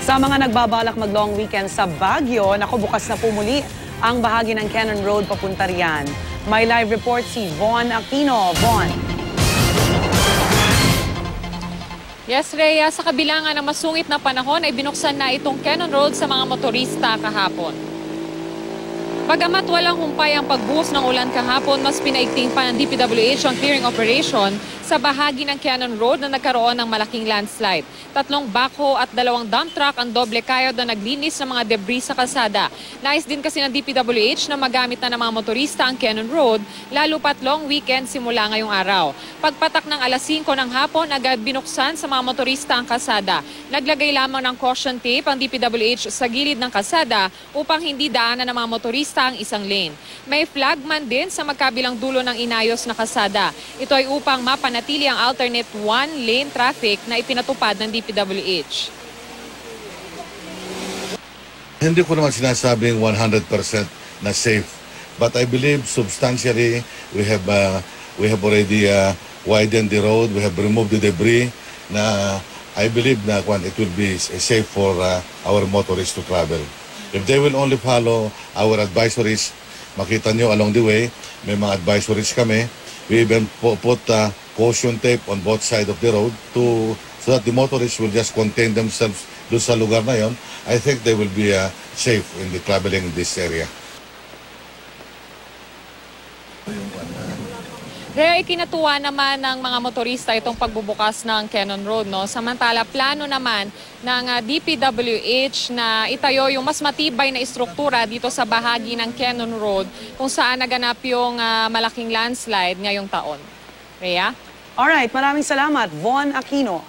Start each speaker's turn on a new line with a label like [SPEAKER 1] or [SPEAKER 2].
[SPEAKER 1] Sa mga nagbabalak mag-long weekend sa Baguio, naku, bukas na po muli ang bahagi ng Cannon Road papunta riyan. May live report si Von Aquino. Von.
[SPEAKER 2] Yes, Rhea, sa kabila nga ng masungit na panahon ay binuksan na itong Cannon Road sa mga motorista kahapon. Bagamat walang humpay ang pagbuhos ng ulan kahapon, mas pinaigting pa ng DPWH ang clearing operation sa bahagi ng Cannon Road na nagkaroon ng malaking landslide. 3 backhoe at 2 dump truck ang doble kayod na naglinis ng mga debris sa kalsada. Nais din kasi ng DPWH na magamit na ng mga motorista ang Cannon Road, lalo pat long weekend simula ngayong araw. Pagpatak ng alas 5 ng hapon, agad binuksan sa mga motorista ang kalsada. Naglagay lamang ng caution tape ang DPWH sa gilid ng kalsada upang hindi daanan ng mga motorista ang isang lane. May flagman din sa magkabilang dulo ng inayos na kalsada. Ito ay upang mapanatili ang alternate one-lane traffic na ipinatupad ng DPWH.
[SPEAKER 3] Hindi ko naman sinasabing 100% na safe. But I believe substantially we have already widened the road, we have removed the debris na I believe na it will be safe for our motorists to travel. If they will only follow our advisories, makita nyo along the way, may mga advisories kami. We even put caution tape on both sides of the road so that the motorists will just contain themselves doon sa lugar na yon. I think they will be safe in the traveling in this area.
[SPEAKER 2] Kaya ikinatuwa naman ng mga motorista itong pagbubukas ng Cannon Road, no? Samantala, plano naman ng DPWH na itayo yung mas matibay na istruktura dito sa bahagi ng Cannon Road kung saan naganap yung malaking landslide ngayong taon. Rhea?
[SPEAKER 1] Alright, maraming salamat, Von Aquino.